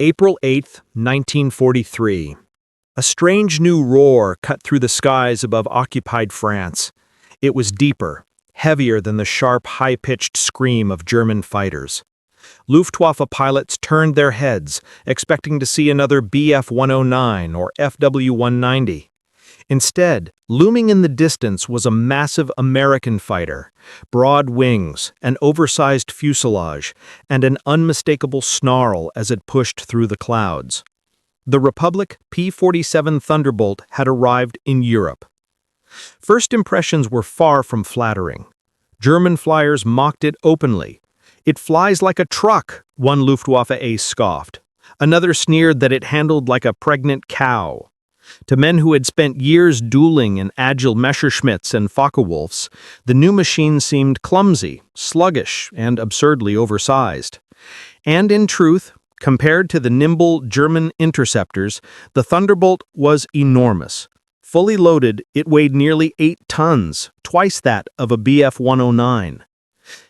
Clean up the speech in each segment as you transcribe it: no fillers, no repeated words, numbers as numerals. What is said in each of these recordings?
April 8, 1943. A strange new roar cut through the skies above occupied France. It was deeper, heavier than the sharp, high-pitched scream of German fighters. Luftwaffe pilots turned their heads, expecting to see another Bf-109 or FW-190. Instead, looming in the distance was a massive American fighter, broad wings, an oversized fuselage, and an unmistakable snarl as it pushed through the clouds. The Republic P-47 Thunderbolt had arrived in Europe. First impressions were far from flattering. German flyers mocked it openly. "It flies like a truck," one Luftwaffe ace scoffed. Another sneered that it handled like a pregnant cow. To men who had spent years dueling in agile Messerschmitts and Focke-Wulfs, the new machine seemed clumsy, sluggish, and absurdly oversized. And in truth, compared to the nimble German interceptors, the Thunderbolt was enormous. Fully loaded, it weighed nearly 8 tons, twice that of a Bf-109.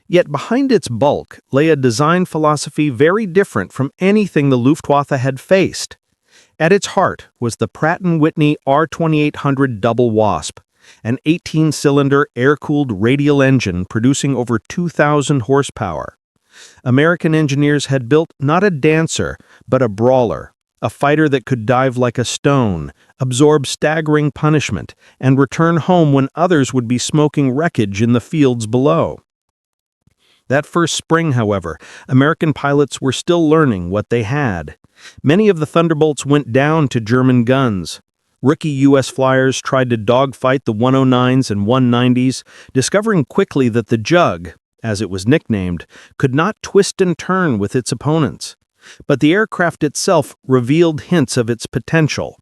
Yet behind its bulk lay a design philosophy very different from anything the Luftwaffe had faced. At its heart was the Pratt & Whitney R2800 Double Wasp, an 18-cylinder air-cooled radial engine producing over 2,000 horsepower. American engineers had built not a dancer, but a brawler, a fighter that could dive like a stone, absorb staggering punishment, and return home when others would be smoking wreckage in the fields below. That first spring, however, American pilots were still learning what they had. Many of the Thunderbolts went down to German guns. Rookie U.S. flyers tried to dogfight the 109s and 190s, discovering quickly that the Jug, as it was nicknamed, could not twist and turn with its opponents. But the aircraft itself revealed hints of its potential.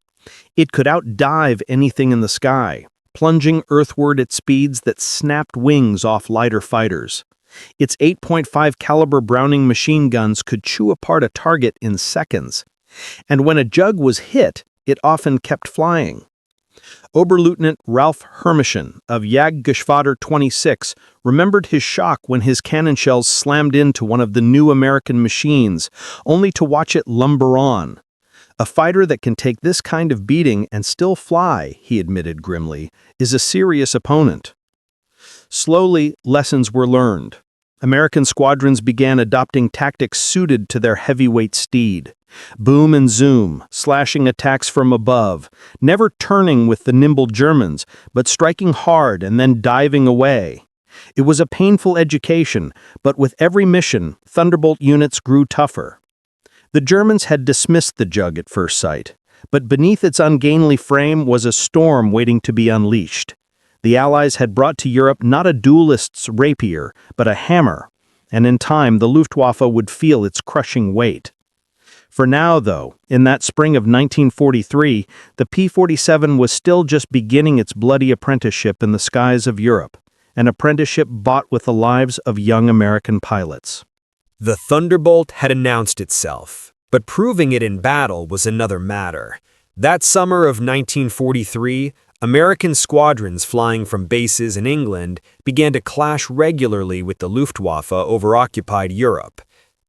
It could outdive anything in the sky, plunging earthward at speeds that snapped wings off lighter fighters. Its 8.5 caliber Browning machine guns could chew apart a target in seconds. And when a Jug was hit, it often kept flying. Oberleutnant Ralph Hermischen of Jagdgeschwader 26 remembered his shock when his cannon shells slammed into one of the new American machines, only to watch it lumber on. "A fighter that can take this kind of beating and still fly," he admitted grimly, "is a serious opponent." Slowly, lessons were learned. American squadrons began adopting tactics suited to their heavyweight steed. Boom and zoom, slashing attacks from above, never turning with the nimble Germans, but striking hard and then diving away. It was a painful education, but with every mission, Thunderbolt units grew tougher. The Germans had dismissed the Jug at first sight, but beneath its ungainly frame was a storm waiting to be unleashed. The Allies had brought to Europe not a duelist's rapier, but a hammer, and in time the Luftwaffe would feel its crushing weight. For now, though, in that spring of 1943, the P-47 was still just beginning its bloody apprenticeship in the skies of Europe, an apprenticeship bought with the lives of young American pilots. The Thunderbolt had announced itself, but proving it in battle was another matter. That summer of 1943, American squadrons flying from bases in England began to clash regularly with the Luftwaffe over occupied Europe.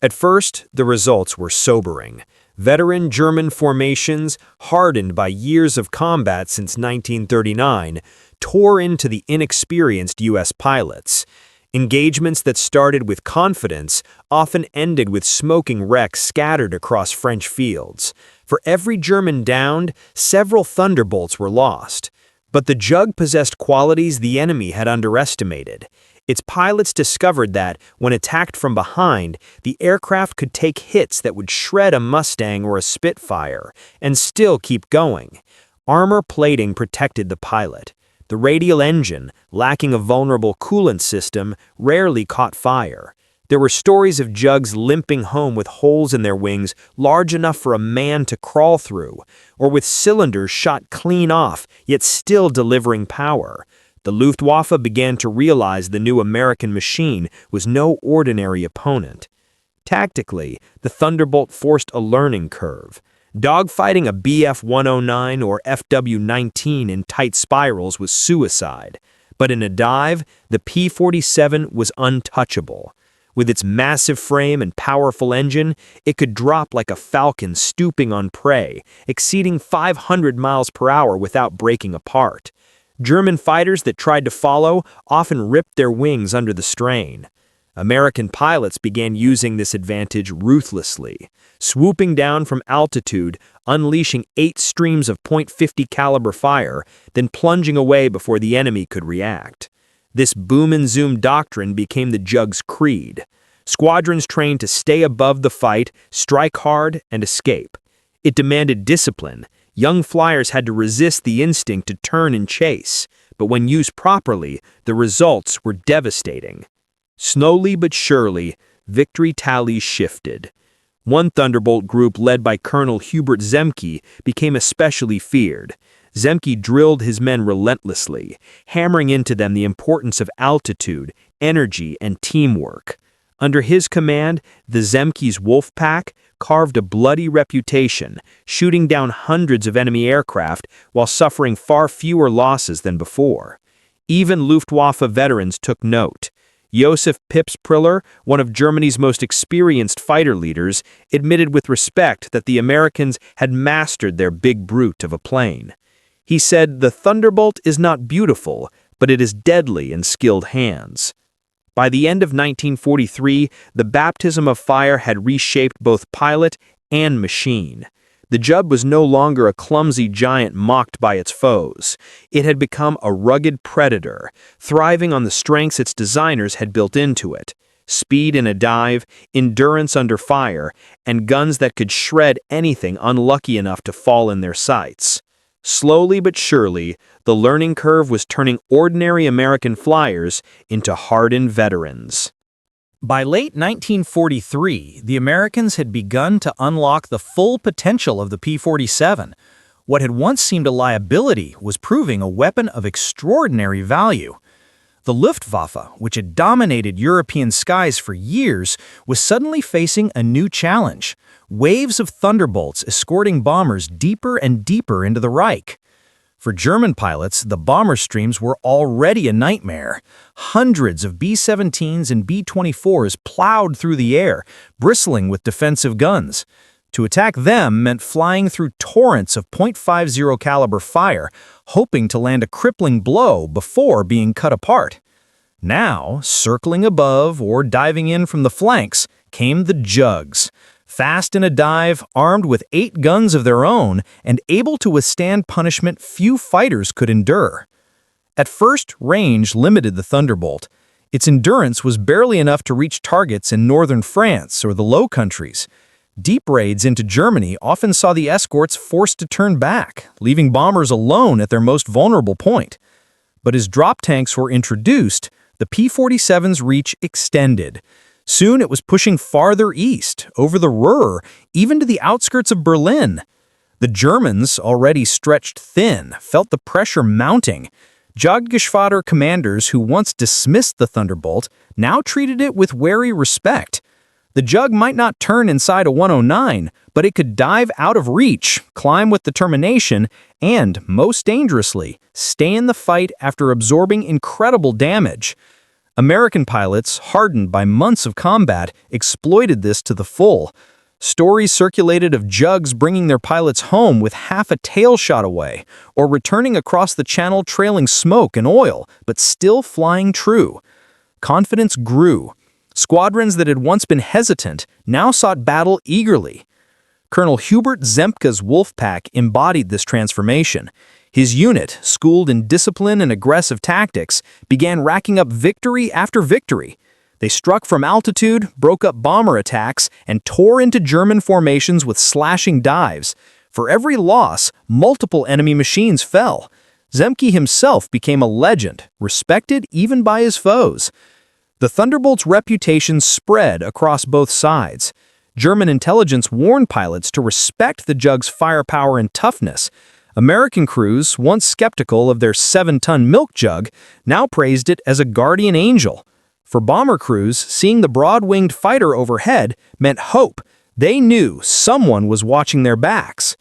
At first, the results were sobering. Veteran German formations, hardened by years of combat since 1939, tore into the inexperienced U.S. pilots. Engagements that started with confidence often ended with smoking wrecks scattered across French fields. For every German downed, several Thunderbolts were lost. But the Jug possessed qualities the enemy had underestimated. Its pilots discovered that, when attacked from behind, the aircraft could take hits that would shred a Mustang or a Spitfire, and still keep going. Armor plating protected the pilot. The radial engine, lacking a vulnerable coolant system, rarely caught fire. There were stories of Jugs limping home with holes in their wings large enough for a man to crawl through, or with cylinders shot clean off, yet still delivering power. The Luftwaffe began to realize the new American machine was no ordinary opponent. Tactically, the Thunderbolt forced a learning curve. Dogfighting a Bf-109 or FW-19 in tight spirals was suicide, but in a dive, the P-47 was untouchable. With its massive frame and powerful engine, it could drop like a falcon stooping on prey, exceeding 500 miles per hour without breaking apart. German fighters that tried to follow often ripped their wings under the strain. American pilots began using this advantage ruthlessly, swooping down from altitude, unleashing 8 streams of .50 caliber fire, then plunging away before the enemy could react. This boom and zoom doctrine became the Jug's creed. Squadrons trained to stay above the fight, strike hard, and escape. It demanded discipline. Young flyers had to resist the instinct to turn and chase, but when used properly, the results were devastating. Slowly but surely, victory tallies shifted. One Thunderbolt group led by Colonel Hubert Zemke became especially feared. Zemke drilled his men relentlessly, hammering into them the importance of altitude, energy, and teamwork. Under his command, the Zemke's wolf pack carved a bloody reputation, shooting down hundreds of enemy aircraft while suffering far fewer losses than before. Even Luftwaffe veterans took note. Josef Pips Priller, one of Germany's most experienced fighter leaders, admitted with respect that the Americans had mastered their big brute of a plane. He said, "The Thunderbolt is not beautiful, but it is deadly in skilled hands." By the end of 1943, the baptism of fire had reshaped both pilot and machine. The Jug was no longer a clumsy giant mocked by its foes. It had become a rugged predator, thriving on the strengths its designers had built into it: speed in a dive, endurance under fire, and guns that could shred anything unlucky enough to fall in their sights. Slowly but surely, the learning curve was turning ordinary American flyers into hardened veterans. By late 1943, the Americans had begun to unlock the full potential of the P-47. What had once seemed a liability was proving a weapon of extraordinary value. The Luftwaffe, which had dominated European skies for years, was suddenly facing a new challenge: waves of Thunderbolts escorting bombers deeper and deeper into the Reich. For German pilots, the bomber streams were already a nightmare. Hundreds of B-17s and B-24s plowed through the air, bristling with defensive guns. To attack them meant flying through torrents of .50 caliber fire, hoping to land a crippling blow before being cut apart. Now, circling above or diving in from the flanks, came the Jugs. Fast in a dive, armed with 8 guns of their own, and able to withstand punishment few fighters could endure. At first, range limited the Thunderbolt. Its endurance was barely enough to reach targets in northern France or the Low Countries. Deep raids into Germany often saw the escorts forced to turn back, leaving bombers alone at their most vulnerable point. But as drop tanks were introduced, the P-47's reach extended. Soon it was pushing farther east, over the Ruhr, even to the outskirts of Berlin. The Germans, already stretched thin, felt the pressure mounting. Jagdgeschwader commanders who once dismissed the Thunderbolt now treated it with wary respect. The Jug might not turn inside a 109, but it could dive out of reach, climb with determination, and, most dangerously, stay in the fight after absorbing incredible damage. American pilots, hardened by months of combat, exploited this to the full. Stories circulated of Jugs bringing their pilots home with half a tail shot away, or returning across the channel trailing smoke and oil, but still flying true. Confidence grew. Squadrons that had once been hesitant now sought battle eagerly. Colonel Hubert Zemke's Wolfpack embodied this transformation. His unit, schooled in discipline and aggressive tactics, began racking up victory after victory. They struck from altitude, broke up bomber attacks, and tore into German formations with slashing dives. For every loss, multiple enemy machines fell. Zemke himself became a legend, respected even by his foes. The Thunderbolt's reputation spread across both sides. German intelligence warned pilots to respect the Jug's firepower and toughness. American crews, once skeptical of their 7-ton milk jug, now praised it as a guardian angel. For bomber crews, seeing the broad-winged fighter overhead meant hope. They knew someone was watching their backs.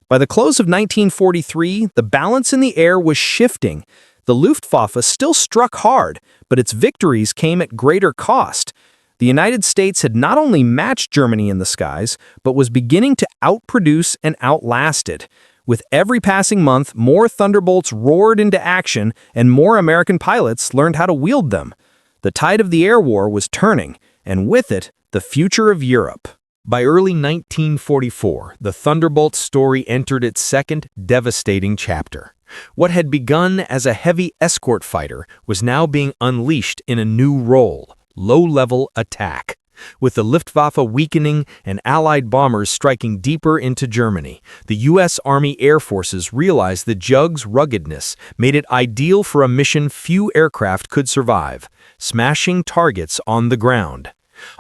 By the close of 1943, the balance in the air was shifting. The Luftwaffe still struck hard, but its victories came at greater cost. The United States had not only matched Germany in the skies, but was beginning to outproduce and outlast it. With every passing month, more Thunderbolts roared into action, and more American pilots learned how to wield them. The tide of the air war was turning, and with it, the future of Europe. By early 1944, the Thunderbolt story entered its second, devastating chapter. What had begun as a heavy escort fighter was now being unleashed in a new role: low-level attack. With the Luftwaffe weakening and Allied bombers striking deeper into Germany, the U.S. Army Air Forces realized the Jug's ruggedness made it ideal for a mission few aircraft could survive: smashing targets on the ground.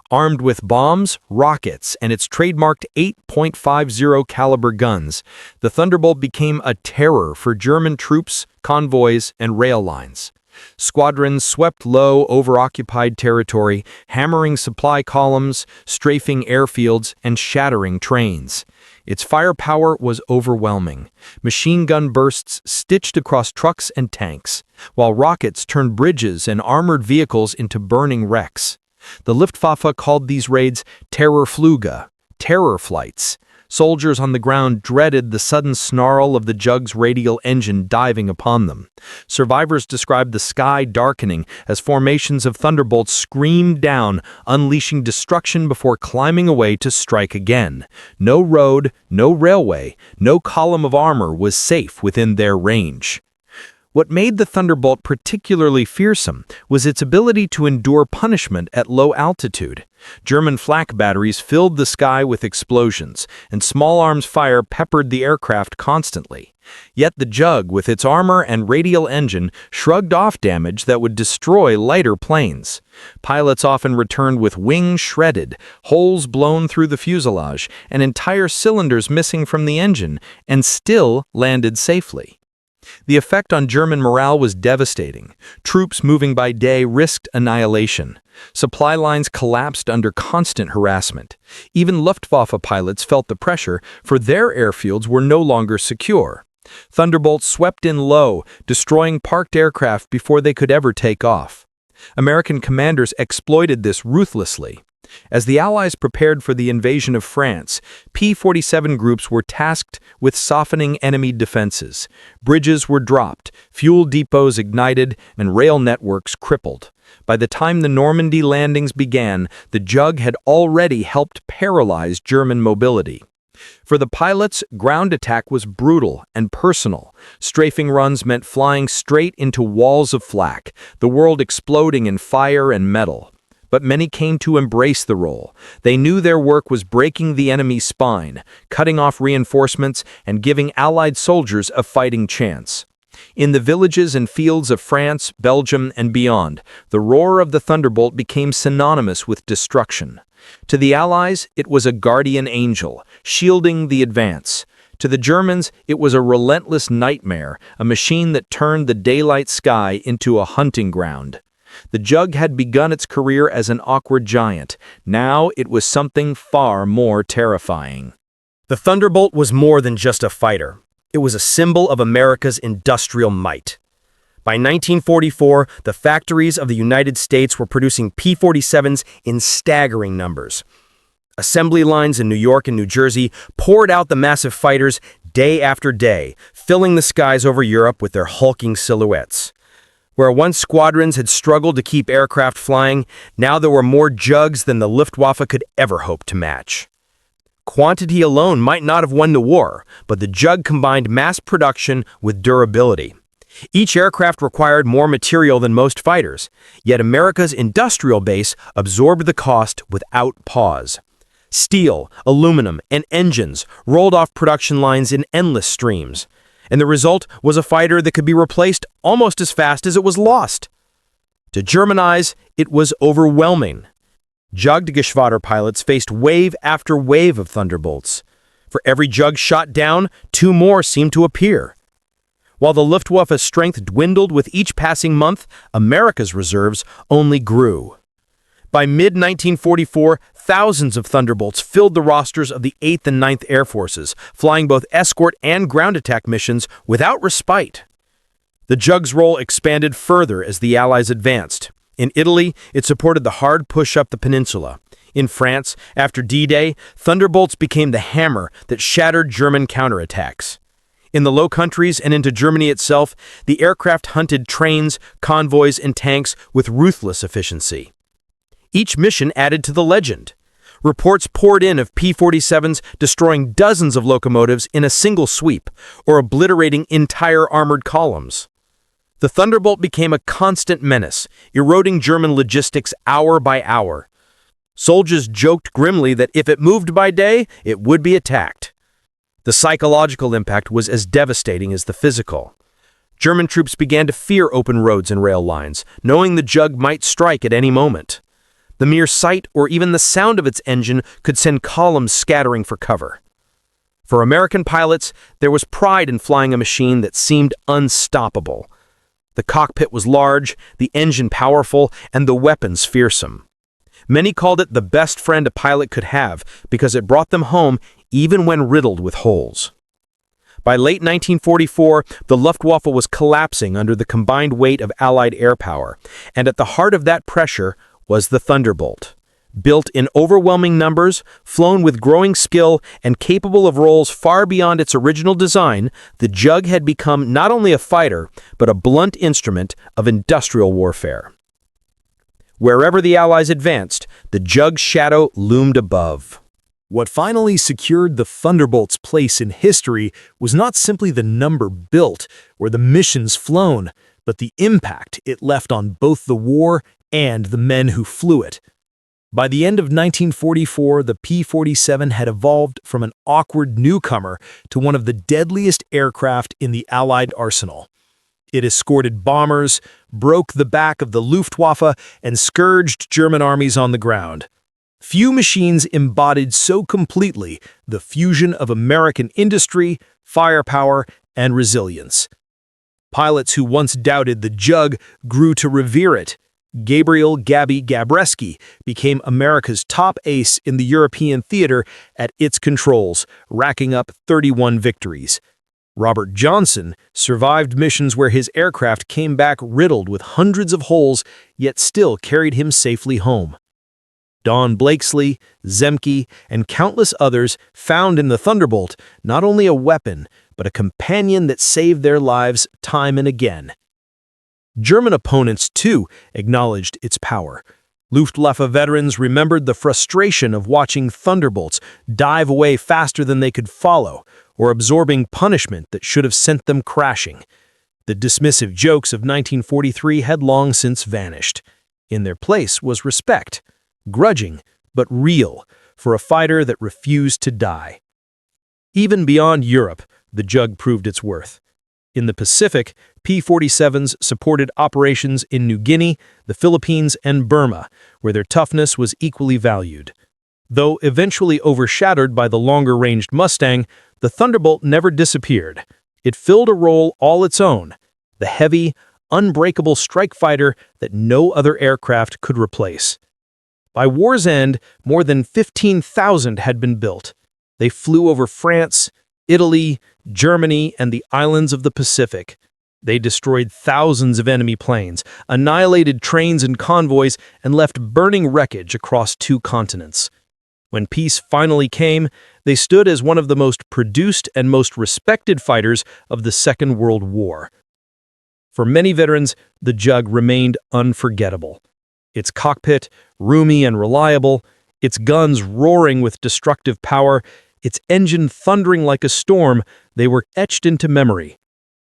Armed with bombs, rockets, and its trademarked 8.50 caliber guns, the Thunderbolt became a terror for German troops, convoys, and rail lines. Squadrons swept low over occupied territory, hammering supply columns, strafing airfields, and shattering trains. Its firepower was overwhelming. Machine gun bursts stitched across trucks and tanks, while rockets turned bridges and armored vehicles into burning wrecks. The Luftwaffe called these raids Terrorflüge, terror flights. Soldiers on the ground dreaded the sudden snarl of the Jug's radial engine diving upon them. Survivors described the sky darkening as formations of Thunderbolts screamed down, unleashing destruction before climbing away to strike again. No road, no railway, no column of armor was safe within their range. What made the Thunderbolt particularly fearsome was its ability to endure punishment at low altitude. German flak batteries filled the sky with explosions, and small arms fire peppered the aircraft constantly. Yet the Jug, with its armor and radial engine, shrugged off damage that would destroy lighter planes. Pilots often returned with wings shredded, holes blown through the fuselage, and entire cylinders missing from the engine, and still landed safely. The effect on German morale was devastating. Troops moving by day risked annihilation. Supply lines collapsed under constant harassment. Even Luftwaffe pilots felt the pressure, for their airfields were no longer secure. Thunderbolts swept in low, destroying parked aircraft before they could ever take off. American commanders exploited this ruthlessly. As the Allies prepared for the invasion of France, P-47 groups were tasked with softening enemy defenses. Bridges were dropped, fuel depots ignited, and rail networks crippled. By the time the Normandy landings began, the Jug had already helped paralyze German mobility. For the pilots, ground attack was brutal and personal. Strafing runs meant flying straight into walls of flak, the world exploding in fire and metal. But many came to embrace the role. They knew their work was breaking the enemy's spine, cutting off reinforcements, and giving Allied soldiers a fighting chance. In the villages and fields of France, Belgium, and beyond, the roar of the Thunderbolt became synonymous with destruction. To the Allies, it was a guardian angel, shielding the advance. To the Germans, it was a relentless nightmare, a machine that turned the daylight sky into a hunting ground. The Jug had begun its career as an awkward giant. Now it was something far more terrifying. The Thunderbolt was more than just a fighter. It was a symbol of America's industrial might. By 1944, the factories of the United States were producing P-47s in staggering numbers. Assembly lines in New York and New Jersey poured out the massive fighters day after day, filling the skies over Europe with their hulking silhouettes. Where once squadrons had struggled to keep aircraft flying, now there were more Jugs than the Luftwaffe could ever hope to match. Quantity alone might not have won the war, but the Jug combined mass production with durability. Each aircraft required more material than most fighters, yet America's industrial base absorbed the cost without pause. Steel, aluminum, and engines rolled off production lines in endless streams. And the result was a fighter that could be replaced almost as fast as it was lost. To German eyes, it was overwhelming. Jagdgeschwader pilots faced wave after wave of Thunderbolts. For every Jug shot down, two more seemed to appear. While the Luftwaffe's strength dwindled with each passing month, America's reserves only grew. By mid-1944, thousands of Thunderbolts filled the rosters of the 8th and 9th Air Forces, flying both escort and ground attack missions without respite. The Jug's role expanded further as the Allies advanced. In Italy, it supported the hard push up the peninsula. In France, after D-Day, Thunderbolts became the hammer that shattered German counterattacks. In the Low Countries and into Germany itself, the aircraft hunted trains, convoys, and tanks with ruthless efficiency. Each mission added to the legend. Reports poured in of P-47s destroying dozens of locomotives in a single sweep, or obliterating entire armored columns. The Thunderbolt became a constant menace, eroding German logistics hour by hour. Soldiers joked grimly that if it moved by day, it would be attacked. The psychological impact was as devastating as the physical. German troops began to fear open roads and rail lines, knowing the Jug might strike at any moment. The mere sight or even the sound of its engine could send columns scattering for cover. For American pilots, there was pride in flying a machine that seemed unstoppable. The cockpit was large, the engine powerful, and the weapons fearsome. Many called it the best friend a pilot could have because it brought them home even when riddled with holes. By late 1944, the Luftwaffe was collapsing under the combined weight of Allied air power, and at the heart of that pressure was the Thunderbolt. Built in overwhelming numbers, flown with growing skill, and capable of roles far beyond its original design, the Jug had become not only a fighter, but a blunt instrument of industrial warfare. Wherever the Allies advanced, the Jug's shadow loomed above. What finally secured the Thunderbolt's place in history was not simply the number built or the missions flown, but the impact it left on both the war and the men who flew it. By the end of 1944, the P-47 had evolved from an awkward newcomer to one of the deadliest aircraft in the Allied arsenal. It escorted bombers, broke the back of the Luftwaffe, and scourged German armies on the ground. Few machines embodied so completely the fusion of American industry, firepower, and resilience. Pilots who once doubted the Jug grew to revere it. Gabriel "Gabby" Gabreski became America's top ace in the European theater at its controls, racking up 31 victories. Robert Johnson survived missions where his aircraft came back riddled with hundreds of holes, yet still carried him safely home. Don Blakesley, Zemke, and countless others found in the Thunderbolt not only a weapon, but a companion that saved their lives time and again. German opponents, too, acknowledged its power. Luftwaffe veterans remembered the frustration of watching Thunderbolts dive away faster than they could follow, or absorbing punishment that should have sent them crashing. The dismissive jokes of 1943 had long since vanished. In their place was respect, grudging but real, for a fighter that refused to die. Even beyond Europe, the Jug proved its worth. In the Pacific, P-47s supported operations in New Guinea, the Philippines, and Burma, where their toughness was equally valued. Though eventually overshadowed by the longer-ranged Mustang, the Thunderbolt never disappeared. It filled a role all its own, the heavy, unbreakable strike fighter that no other aircraft could replace. By war's end, more than 15,000 had been built. They flew over France, Italy, Germany, and the islands of the Pacific. They destroyed thousands of enemy planes, annihilated trains and convoys, and left burning wreckage across 2 continents. When peace finally came, they stood as one of the most produced and most respected fighters of the Second World War. For many veterans, the Jug remained unforgettable. Its cockpit, roomy and reliable, its guns roaring with destructive power, its engine thundering like a storm, they were etched into memory.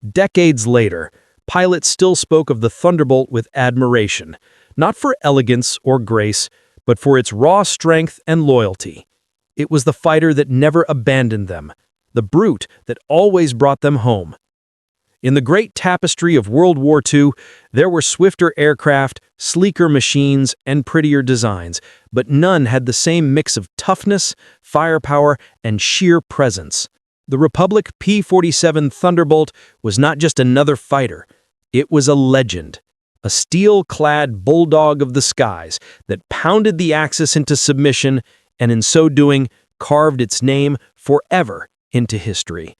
Decades later, pilots still spoke of the Thunderbolt with admiration, not for elegance or grace, but for its raw strength and loyalty. It was the fighter that never abandoned them, the brute that always brought them home. In the great tapestry of World War II, there were swifter aircraft, sleeker machines, and prettier designs, but none had the same mix of toughness, firepower, and sheer presence. The Republic P-47 Thunderbolt was not just another fighter. It was a legend, a steel-clad bulldog of the skies that pounded the Axis into submission and in so doing carved its name forever into history.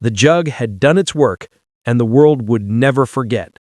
The Jug had done its work, and the world would never forget.